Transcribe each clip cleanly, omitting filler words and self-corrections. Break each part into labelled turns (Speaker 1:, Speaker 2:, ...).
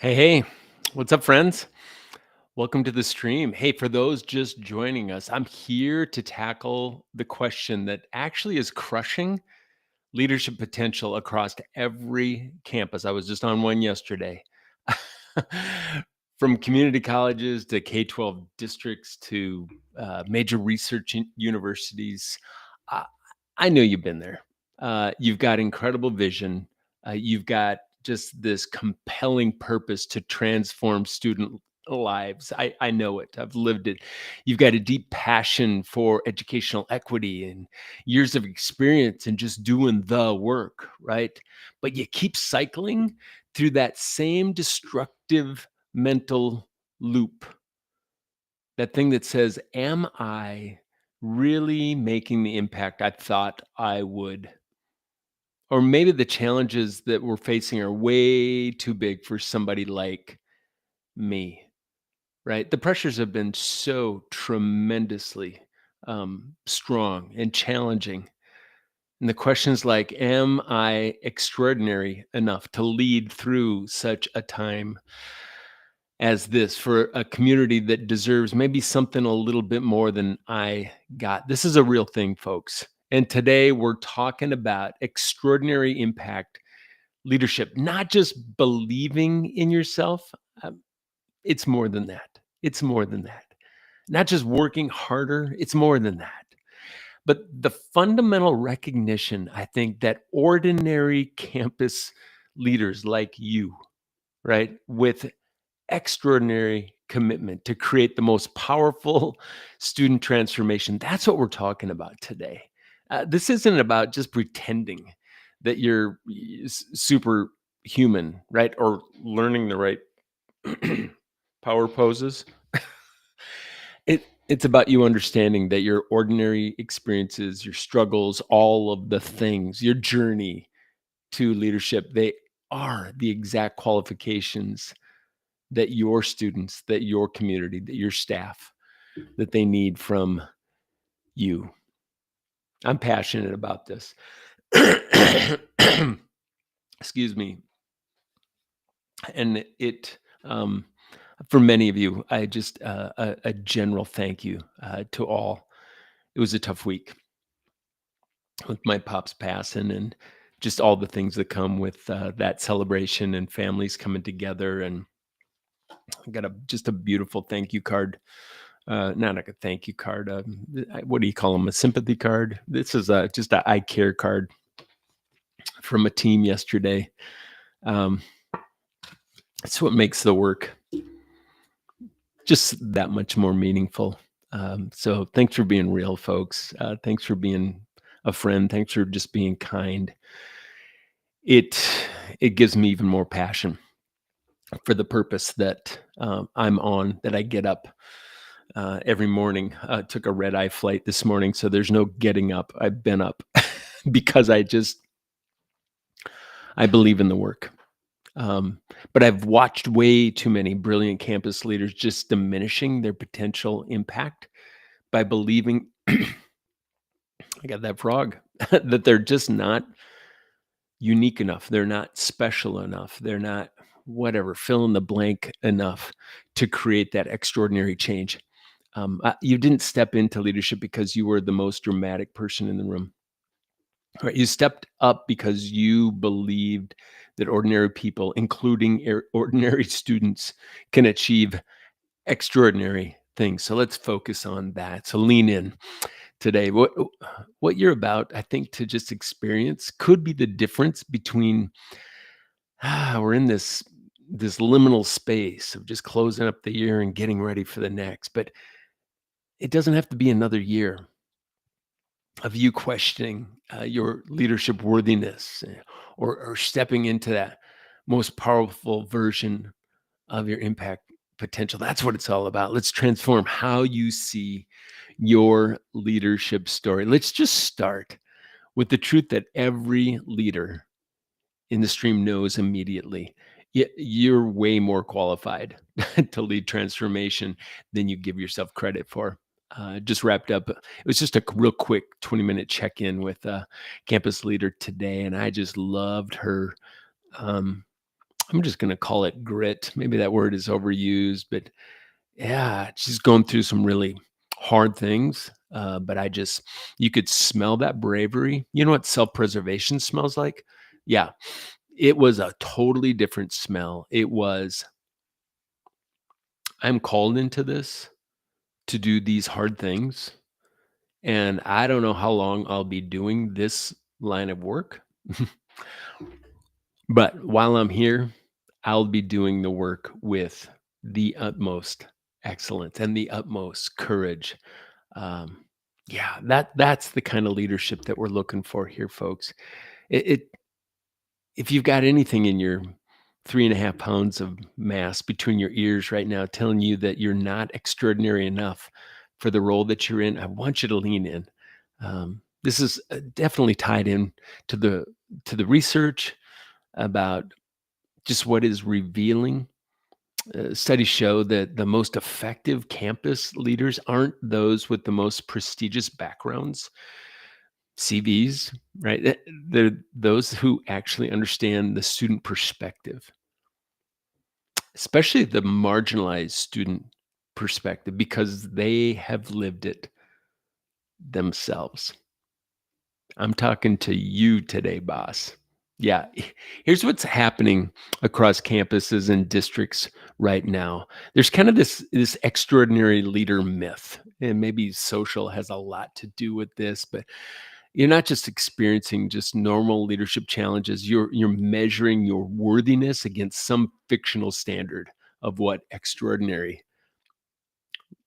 Speaker 1: Hey, hey, what's up, friends? Welcome to the stream. Hey, for those just joining us, I'm here to tackle the question that actually is crushing leadership potential across every campus. I was just on one yesterday. From community colleges to K 12 districts to major research universities. I, I know you've been there. You've got incredible vision. You've got just this compelling purpose to transform student lives. I know it. I've lived it. You've got a deep passion for educational equity and years of experience and just doing the work, right? But you keep cycling through that same destructive mental loop. That thing that says, am I really making the impact I thought I would? Or maybe the challenges that we're facing are way too big for somebody like me, right? The pressures have been so tremendously strong and challenging. And the questions like, am I extraordinary enough to lead through such a time as this for a community that deserves maybe something a little bit more than I got? This is a real thing, folks. And today we're talking about extraordinary impact leadership, not just believing in yourself. It's more than that. It's more than that. Not just working harder, it's more than that. But the fundamental recognition, I think, that ordinary campus leaders like you, right, with extraordinary commitment to create the most powerful student transformation, that's what we're talking about today. This isn't about just pretending that you're superhuman, right, or learning the right power poses. It's about you understanding that your ordinary experiences, your struggles, all of the things, your journey to leadership, they are the exact qualifications that your students, that your community, that your staff, that they need from you. I'm passionate about this. Excuse me. And for many of you, I just a general thank you to all. It was a tough week with my pop's passing and just all the things that come with that celebration and families coming together. And I got just a beautiful thank you card. Not like a thank you card. What do you call them? A sympathy card. This is just a I care card from a team yesterday. Um, it's what makes the work just that much more meaningful. So thanks for being real, folks. Thanks for being a friend. Thanks for just being kind. It gives me even more passion for the purpose that I'm on, that I get up every morning. Took a red eye flight this morning, so there's no getting up. I've been up because I believe in the work. But I've watched way too many brilliant campus leaders just diminishing their potential impact by believing I got that frog that they're just not unique enough. They're not special enough. They're not whatever, fill in the blank enough to create that extraordinary change. You didn't step into leadership because you were the most dramatic person in the room. Right? You stepped up because you believed that ordinary people, including ordinary students, can achieve extraordinary things. So let's focus on that. So lean in today. What you're about, I think, to just experience could be the difference between we're in this liminal space of just closing up the year and getting ready for the next. But it doesn't have to be another year of you questioning your leadership worthiness, or stepping into that most powerful version of your impact potential. That's what it's all about. Let's transform how you see your leadership story. Let's just start with the truth that every leader in the stream knows immediately. You're way more qualified to lead transformation than you give yourself credit for. Just wrapped up. It was just a real quick 20-minute check-in with a campus leader today, and I just loved her I'm just going to call it grit. Maybe that word is overused, but yeah, she's going through some really hard things. But you could smell that bravery. You know what self preservation smells like? Yeah, it was a totally different smell. It was, I'm called into this to do these hard things. And I don't know how long I'll be doing this line of work. But while I'm here, I'll be doing the work with the utmost excellence and the utmost courage. Um, yeah, that's the kind of leadership that we're looking for here, folks. It if you've got anything in your 3.5 pounds of mass between your ears right now telling you that you're not extraordinary enough for the role that you're in, I want you to lean in. This is definitely tied in to the research about just what is revealing. Studies show that the most effective campus leaders aren't those with the most prestigious backgrounds, CVs, right? They're those who actually understand the student perspective, especially the marginalized student perspective, because they have lived it themselves. I'm talking to you today, boss. Yeah, here's what's happening across campuses and districts right now. There's kind of this extraordinary leader myth, and maybe social has a lot to do with this, but you're not just experiencing just normal leadership challenges. You're measuring your worthiness against some fictional standard of what extraordinary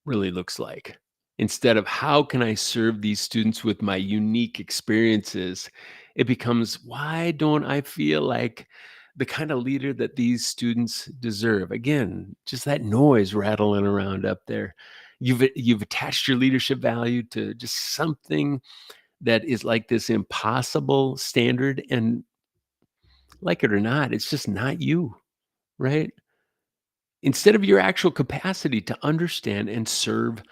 Speaker 1: really looks like. Instead of how can I serve these students with my unique experiences, it becomes why don't I feel like the kind of leader that these students deserve? Again, just that noise rattling around up there. You've attached your leadership value to just something that is like this impossible standard, and like it or not, it's just not you, right? Instead of your actual capacity to understand and serve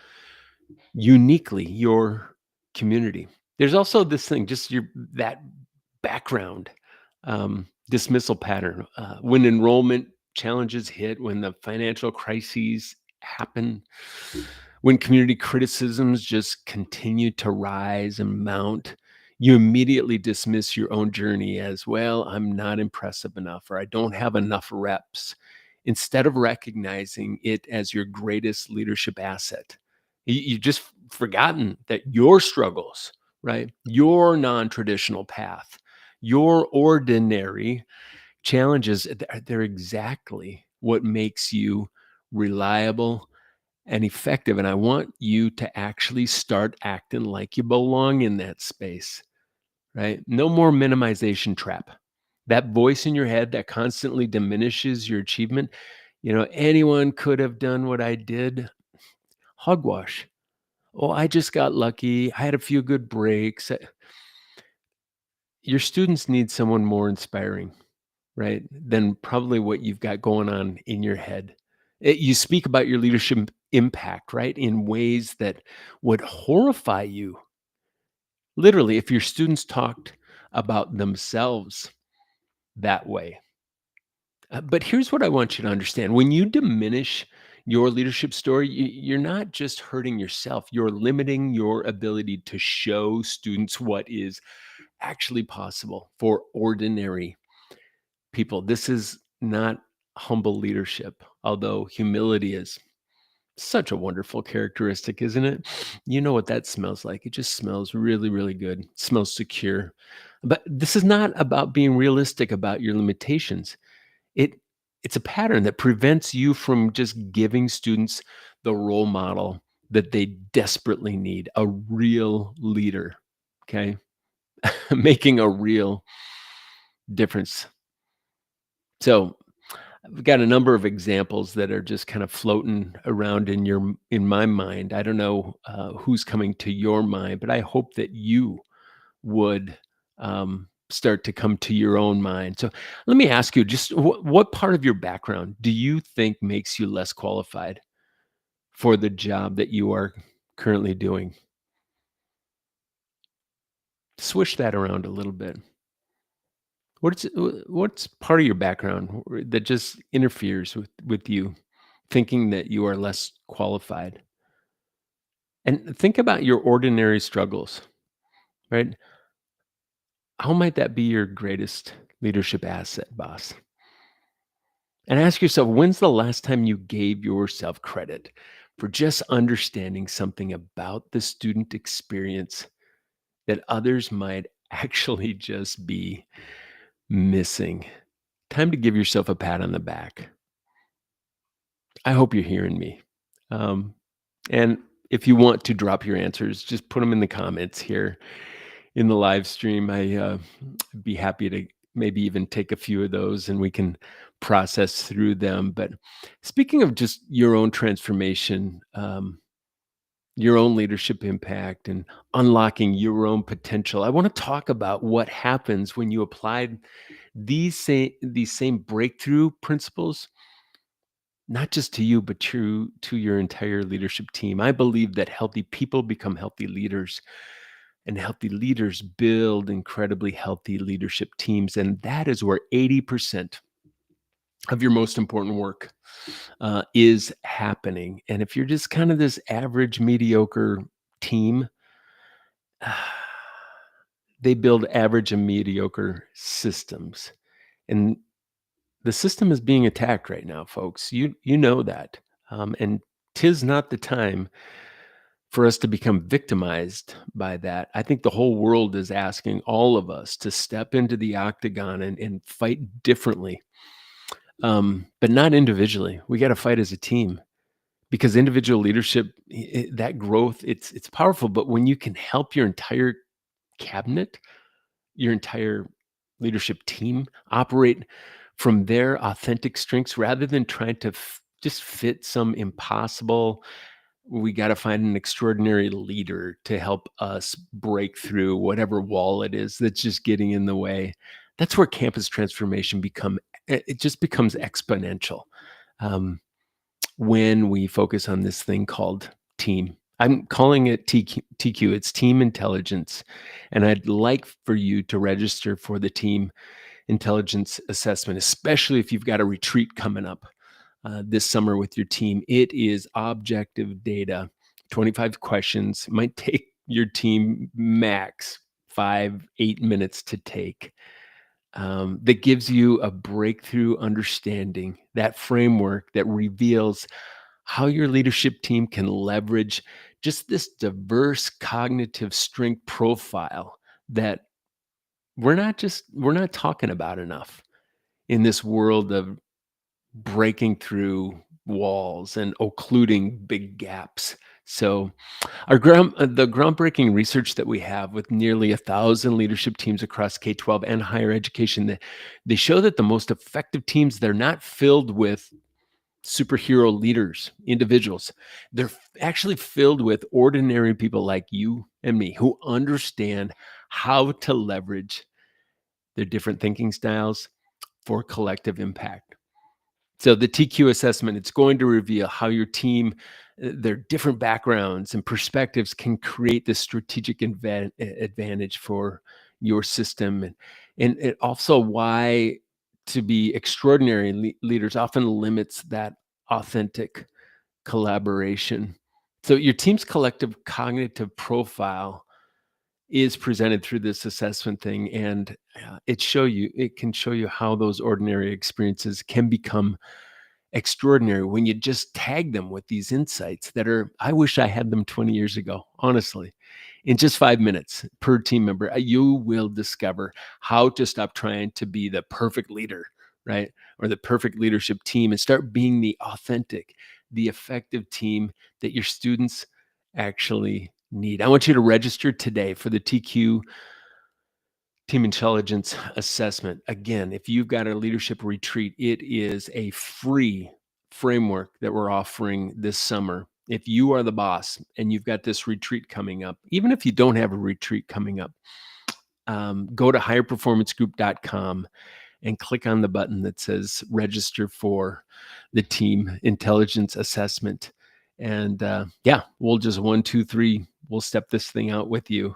Speaker 1: uniquely your community. There's also this thing, just your that background dismissal pattern when enrollment challenges hit, when the financial crises happen, when community criticisms just continue to rise and mount. You immediately dismiss your own journey as, well, I'm not impressive enough, or I don't have enough reps, instead of recognizing it as your greatest leadership asset. You just forgotten that your struggles, right? Your non-traditional path, your ordinary challenges, they're exactly what makes you reliable and effective. And I want you to actually start acting like you belong in that space, right? No more minimization trap. That voice in your head that constantly diminishes your achievement. Anyone could have done what I did. Hogwash. Oh, I just got lucky. I had a few good breaks. Your students need someone more inspiring, right? Than probably what you've got going on in your head. You speak about your leadership impact, right? In ways that would horrify you. Literally, if your students talked about themselves that way. But here's what I want you to understand: when you diminish your leadership story, you're not just hurting yourself, you're limiting your ability to show students what is actually possible for ordinary people. This is not humble leadership, although humility is such a wonderful characteristic, isn't it? You know what that smells like. It just smells really, really good. It smells secure. But this is not about being realistic about your limitations. It it's a pattern that prevents you from just giving students the role model that they desperately need, a real leader, okay? Making a real difference. So, I've got a number of examples that are just kind of floating around in my mind. I don't know who's coming to your mind, but I hope that you would start to come to your own mind. So let me ask you, just what part of your background do you think makes you less qualified for the job that you are currently doing? Swish that around a little bit. What's part of your background that just interferes with you thinking that you are less qualified? And think about your ordinary struggles, right? How might that be your greatest leadership asset, boss? And ask yourself, when's the last time you gave yourself credit for just understanding something about the student experience that others might actually just be missing? Time to give yourself a pat on the back. I hope you're hearing me. Um, and if you want to drop your answers, just put them in the comments here in the live stream. Be happy to maybe even take a few of those and we can process through them. But speaking of just your own transformation, your own leadership impact, and unlocking your own potential, I want to talk about what happens when you applied these same breakthrough principles not just to you, but to your entire leadership team. I believe that healthy people become healthy leaders, and healthy leaders build incredibly healthy leadership teams. And that is where 80% of your most important work is happening. And if you're just kind of this average, mediocre team, they build average and mediocre systems. And the system is being attacked right now, folks. You know that. And 'tis not the time for us to become victimized by that. I think the whole world is asking all of us to step into the octagon and fight differently, but not individually. We got to fight as a team because individual leadership, that growth, it's powerful. But when you can help your entire cabinet, your entire leadership team operate from their authentic strengths rather than trying to just fit some impossible, we got to find an extraordinary leader to help us break through whatever wall it is that's just getting in the way. That's where campus transformation it just becomes exponential, um, when we focus on this thing called team. I'm calling it TQ. It's team intelligence, and I'd like for you to register for the team intelligence assessment, especially if you've got a retreat coming up this summer with your team. It is objective data, 25 questions. It might take your team max 5, 8 minutes to take. That gives you a breakthrough understanding, that framework that reveals how your leadership team can leverage just this diverse cognitive strength profile that we're not talking about enough in this world of breaking through walls and occluding big gaps. So, the groundbreaking research that we have with nearly 1,000 leadership teams across K-12 and higher education, they show that the most effective teams, they're not filled with superhero leaders, individuals. They're actually filled with ordinary people like you and me who understand how to leverage their different thinking styles for collective impact. So the TQ assessment, it's going to reveal how your team, their different backgrounds and perspectives can create this strategic advantage for your system. And it also why to be extraordinary leaders often limits that authentic collaboration. So your team's collective cognitive profile is presented through this assessment thing, and it can show you how those ordinary experiences can become extraordinary when you just tag them with these insights that are, I wish I had them 20 years ago, honestly. In just 5 minutes per team member, you will discover how to stop trying to be the perfect leader, right? Or the perfect leadership team and start being the authentic, the effective team that your students actually need. I want you to register today for the TQ Team Intelligence Assessment. Again, if you've got a leadership retreat, it is a free framework that we're offering this summer. If you are the boss and you've got this retreat coming up, even if you don't have a retreat coming up, go to higherperformancegroup.com and click on the button that says register for the Team Intelligence Assessment. And yeah, we'll just 1, 2, 3, we'll step this thing out with you.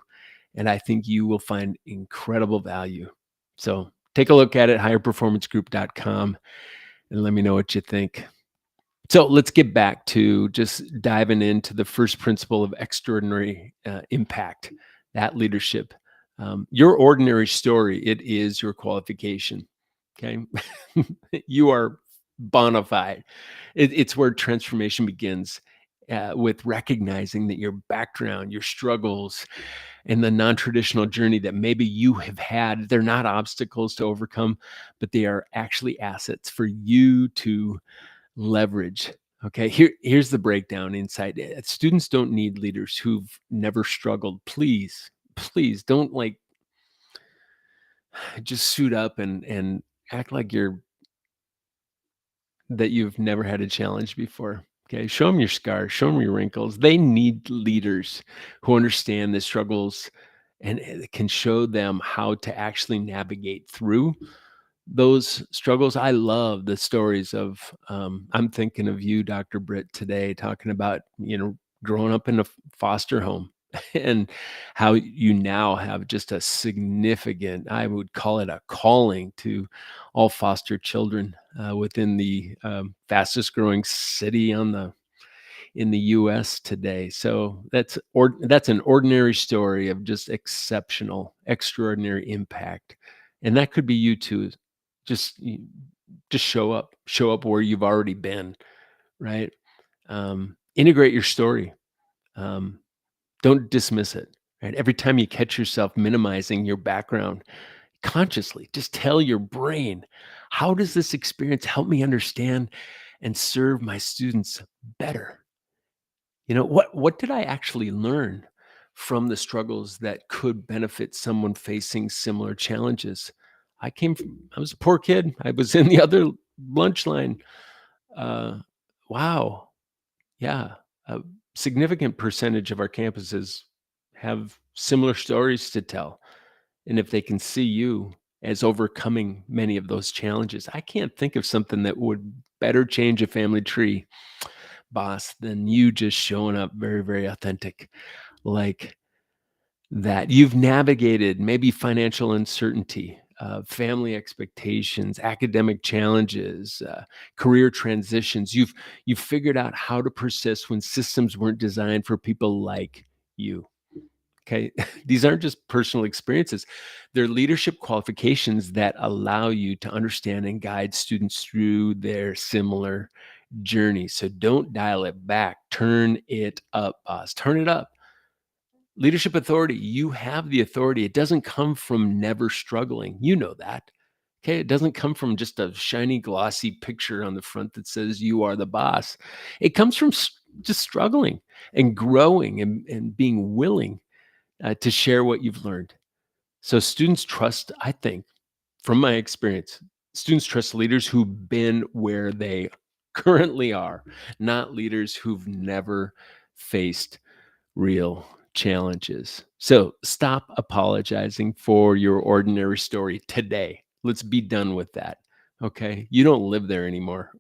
Speaker 1: And I think you will find incredible value. So Take a look at it, higherperformancegroup.com, and let me know what you think. So let's get back to just diving into the first principle of extraordinary impact, that leadership. Your ordinary story, it is your qualification. Okay. You are bona fide. It's where transformation begins with recognizing that your background, your struggles, and the non traditional journey that maybe you have had, they're not obstacles to overcome, but they are actually assets for you to leverage. Okay, here's the breakdown inside. Students don't need leaders who've never struggled. Please don't like just suit up and act like you've never had a challenge before. Okay, show them your scars, show them your wrinkles. They need leaders who understand the struggles and can show them how to actually navigate through those struggles. I love the stories of, I'm thinking of you, Dr. Britt, today, talking about, growing up in a foster home and how you now have just a significant, I would call it a calling to all foster children within the fastest growing city in the US today. So that's an ordinary story of just exceptional, extraordinary impact. And that could be you too. Just just show up where you've already been, right? Integrate your story. Um, don't dismiss it, right? Every time you catch yourself minimizing your background consciously, just tell your brain, how does this experience help me understand and serve my students better? What did I actually learn from the struggles that could benefit someone facing similar challenges? I was a poor kid. I was in the other lunch line. Uh, wow. Yeah. A significant percentage of our campuses have similar stories to tell. And if they can see you as overcoming many of those challenges, I can't think of something that would better change a family tree, boss, than you just showing up very, very authentic like that. You've navigated maybe financial uncertainty, family expectations, academic challenges, career transitions. You've figured out how to persist when systems weren't designed for people like you. Okay. These aren't just personal experiences. They're leadership qualifications that allow you to understand and guide students through their similar journey. So don't dial it back. Turn it up, boss. Turn it up. Leadership authority, you have the authority. It doesn't come from never struggling. You know that. Okay. It doesn't come from just a shiny, glossy picture on the front that says you are the boss. It comes from just struggling and growing and being willing to share what you've learned. So students trust, I think, from my experience, students trust leaders who've been where they currently are, not leaders who've never faced real challenges. So stop apologizing for your ordinary story today. Let's be done with that. Okay. You don't live there anymore.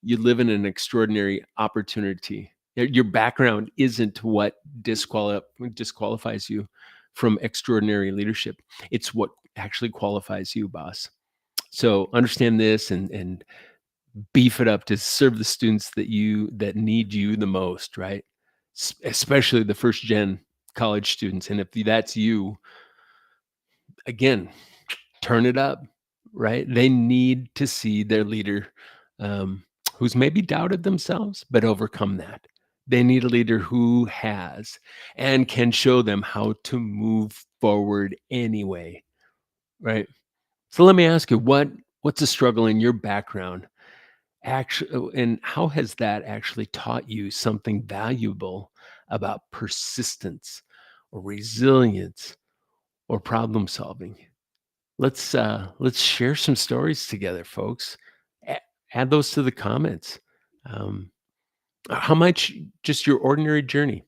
Speaker 1: You live in an extraordinary opportunity. Your background isn't what disqualifies you from extraordinary leadership. It's what actually qualifies you, boss. So understand this and beef it up to serve the students that need you the most, right? Especially the first gen college students. And if that's you, again, turn it up, right? They need to see their leader who's maybe doubted themselves, but overcome that. They need a leader who has and can show them how to move forward anyway, right? So let me ask you, what's a struggle in your background actually, and how has that actually taught you something valuable about persistence or resilience or problem solving? Let's share some stories together, folks. A- Add those to the comments. Um, how much just your ordinary journey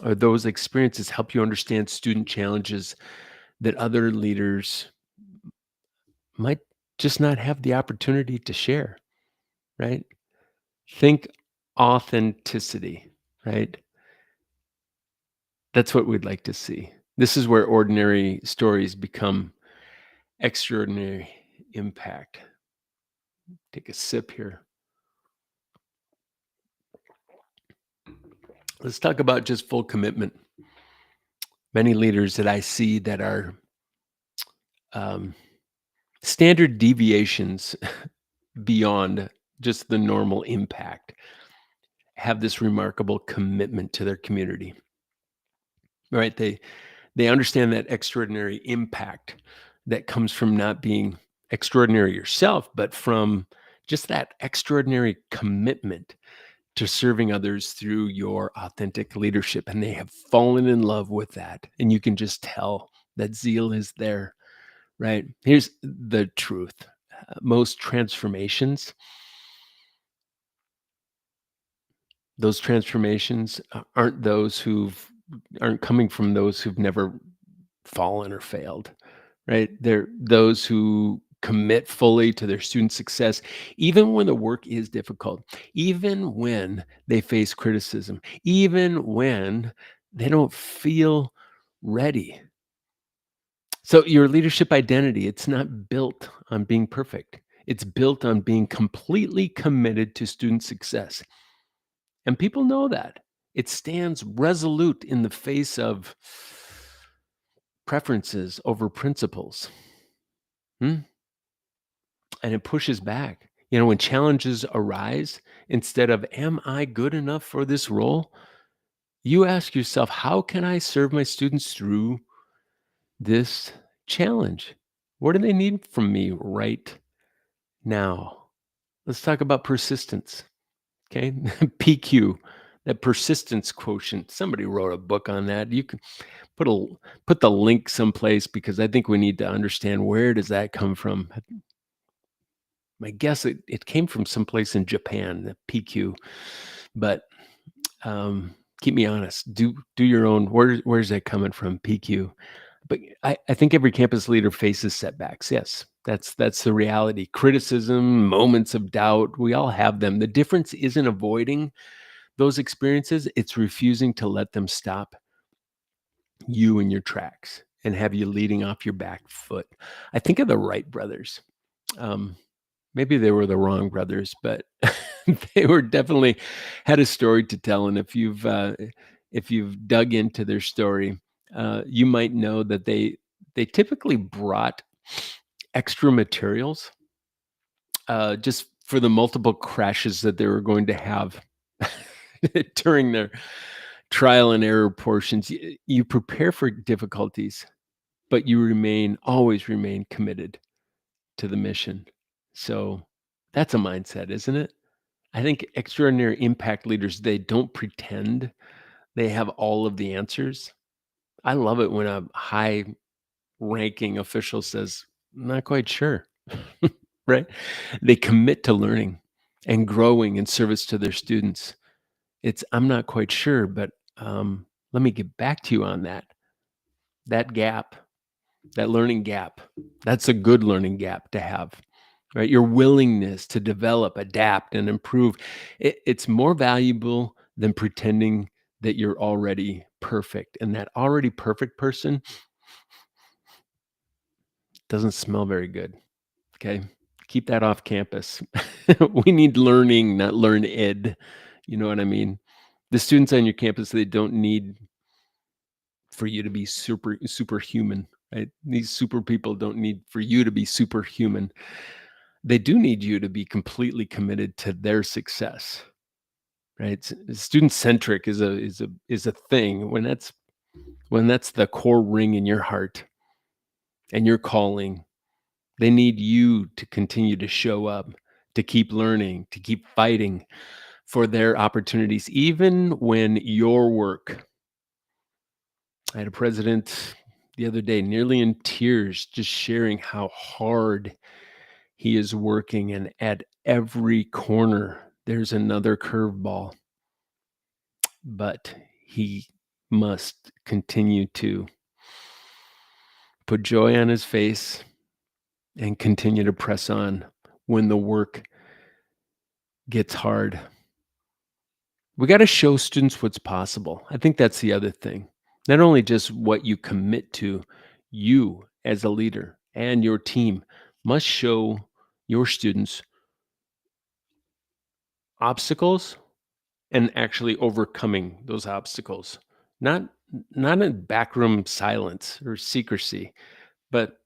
Speaker 1: or those experiences help you understand student challenges that other leaders might just not have the opportunity to share, right? Think authenticity, right? That's what we'd like to see. This is where ordinary stories become Extraordinary impact. Take a sip here. Let's talk about just full commitment. Many leaders that I see that are um, standard deviations beyond just the normal impact have this remarkable commitment to their community, right? They understand that extraordinary impact that comes from not being extraordinary yourself, but from just that extraordinary commitment to serving others through your authentic leadership. And they have fallen in love with that. And you can just tell that zeal is there, right? Here's the truth. Most transformations, those transformations aren't coming from those who've never fallen or failed, right? They're those who commit fully to their student success, even when the work is difficult, even when they face criticism, even when they don't feel ready. So your leadership identity, it's not built on being perfect. It's built on being completely committed to student success. And people know that. It stands resolute in the face of preferences over principles. Hmm? And it pushes back. When challenges arise, instead of, am I good enough for this role? You ask yourself, how can I serve my students through this challenge? What do they need from me right now? Let's talk about persistence. Okay. PQ, that persistence quotient. Somebody wrote a book on that. You can put the link someplace because I think we need to understand, where does that come from? My guess, it came from someplace in Japan, the PQ, but keep me honest. Do your own. Where's that coming from? PQ. But I think every campus leader faces setbacks. Yes, that's the reality. Criticism, moments of doubt. We all have them. The difference isn't avoiding those experiences. It's refusing to let them stop you in your tracks and have you leading off your back foot. I think of the Wright brothers. Um, Maybe they were the wrong brothers, but they were definitely had a story to tell. And if you've dug into their story, you might know that they typically brought extra materials just for the multiple crashes that they were going to have during their trial and error portions. You prepare for difficulties, but you always remain committed to the mission. So that's a mindset, isn't it? I think extraordinary impact leaders, they don't pretend they have all of the answers. I love it when a high ranking official says, not quite sure, right? They commit to learning and growing in service to their students. I'm not quite sure, but let me get back to you on that. That gap, that learning gap, that's a good learning gap to have. Right? Your willingness to develop, adapt, and improve, it's more valuable than pretending that you're already perfect. And that already perfect person doesn't smell very good. Okay. Keep that off campus. We need learning, not learn ed. You know what I mean? The students on your campus, they don't need for you to be superhuman, right? These super people don't need for you to be superhuman. They do need you to be completely committed to their success, right? Student centric is a thing when that's the core ring in your heart and your calling. They need you to continue to show up, to keep learning, to keep fighting for their opportunities, even when your work. I had a president the other day, nearly in tears, just sharing how hard he is working, and at every corner, there's another curveball. But he must continue to put joy on his face and continue to press on when the work gets hard. We got to show students what's possible. I think that's the other thing. Not only just what you commit to, you as a leader and your team must show your students obstacles and actually overcoming those obstacles. Not not in backroom silence or secrecy, but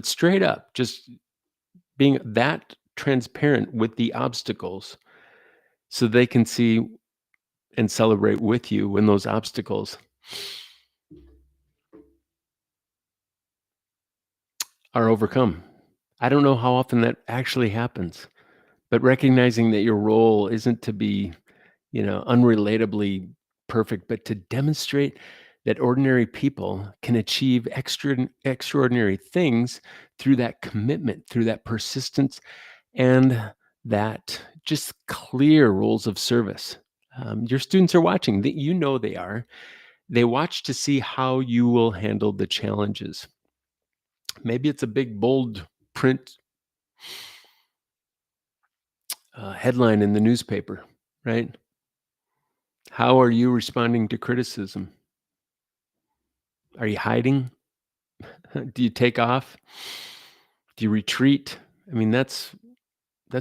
Speaker 1: straight up, just being that transparent with the obstacles so they can see and celebrate with you when those obstacles are overcome. I don't know how often that actually happens, but recognizing that your role isn't to be, unrelatably perfect, but to demonstrate that ordinary people can achieve extraordinary things through that commitment, through that persistence, and that just clear rules of service. Your students are watching, that they are. They watch to see how you will handle the challenges. Maybe it's a big, bold print headline in the newspaper, right? How are you responding to criticism? Are you hiding? Do you take off? Do you retreat? I mean, that's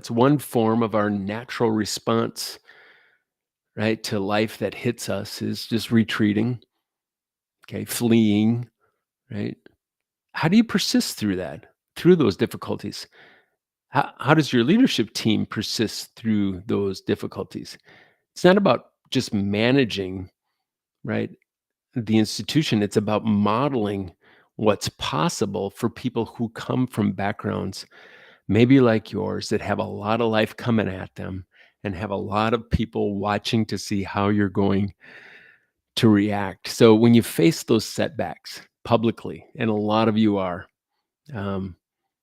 Speaker 1: one form of our natural response, right, to life that hits us is just retreating, okay, fleeing, right? How do you persist through that, through those difficulties? How does your leadership team persist through those difficulties? It's not about just managing, right, the institution. It's about modeling what's possible for people who come from backgrounds, maybe like yours, that have a lot of life coming at them and have a lot of people watching to see how you're going to react. So when you face those setbacks publicly, and a lot of you are, um,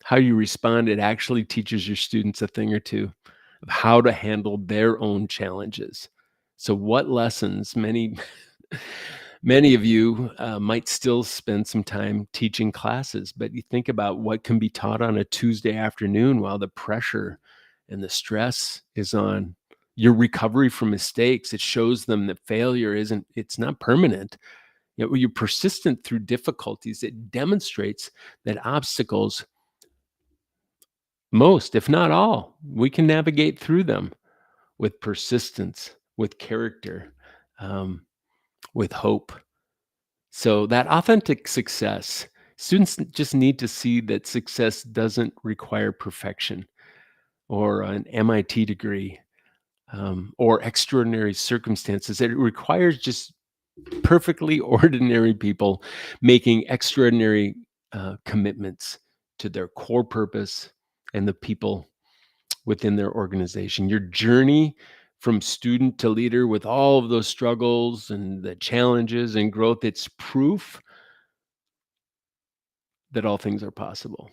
Speaker 1: how you respond, it actually teaches your students a thing or two of how to handle their own challenges. So, what lessons many of you might still spend some time teaching classes, but you think about what can be taught on a Tuesday afternoon while the pressure and the stress is on your recovery from mistakes. It shows them that failure it's not permanent. When you're persistent through difficulties, it demonstrates that obstacles, most, if not all, we can navigate through them with persistence, with character, um, with hope. So that authentic success, students just need to see that success doesn't require perfection or an MIT degree, or extraordinary circumstances. It requires just perfectly ordinary people making extraordinary commitments to their core purpose and the people within their organization. Your journey from student to leader, with all of those struggles and the challenges and growth, it's proof that all things are possible.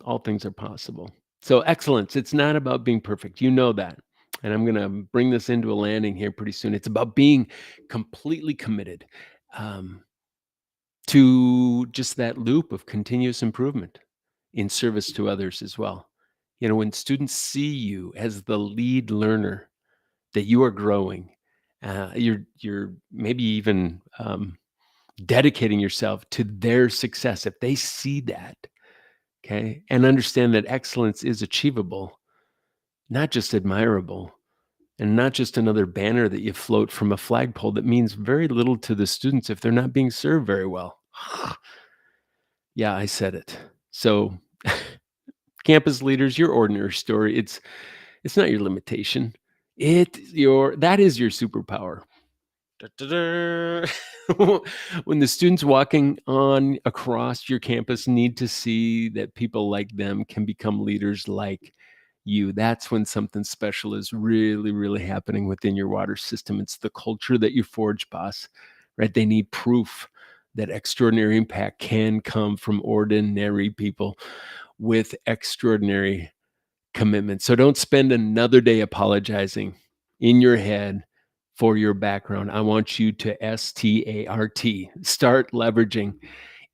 Speaker 1: All things are possible. So excellence, it's not about being perfect. You know that. And I'm going to bring this into a landing here pretty soon. It's about being completely committed, um, to just that loop of continuous improvement in service to others as well. When students see you as the lead learner, that you are growing, you're maybe even dedicating yourself to their success. If they see that, okay, and understand that excellence is achievable, not just admirable, and not just another banner that you float from a flagpole that means very little to the students if they're not being served very well. Yeah, I said it. So, campus leaders, your ordinary story, it's not your limitation. That is your superpower. Da-da-da. When the students walking on across your campus need to see that people like them can become leaders like you, that's when something special is really, really happening within your water system. It's the culture that you forge, boss, right? They need proof that extraordinary impact can come from ordinary people with extraordinary commitment. So don't spend another day apologizing in your head for your background. I want you to start leveraging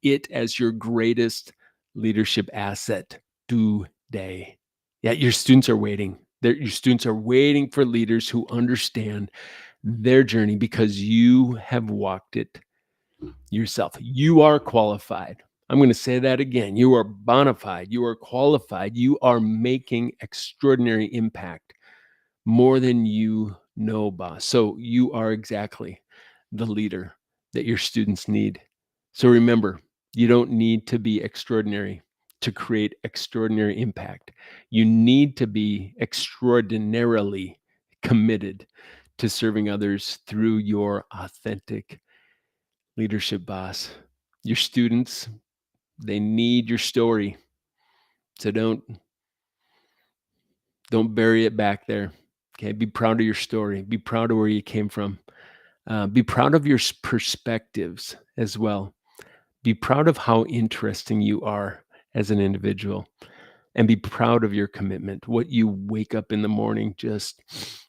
Speaker 1: it as your greatest leadership asset today. Yeah, your students are waiting. Your students are waiting for leaders who understand their journey because you have walked it yourself. You are qualified. I'm going to say that again. You are bona fide. You are qualified. You are making extraordinary impact, more than you know, boss. So you are exactly the leader that your students need. So remember, you don't need to be extraordinary to create extraordinary impact. You need to be extraordinarily committed to serving others through your authentic leadership, boss. Your students, they need your story. So don't bury it back there. Okay, be proud of your story. Be proud of where you came from. Be proud of your perspectives as well. Be proud of how interesting you are as an individual, and be proud of your commitment, what you wake up in the morning just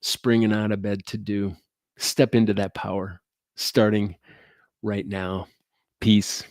Speaker 1: springing out of bed to do. Step into that power starting right now. Peace.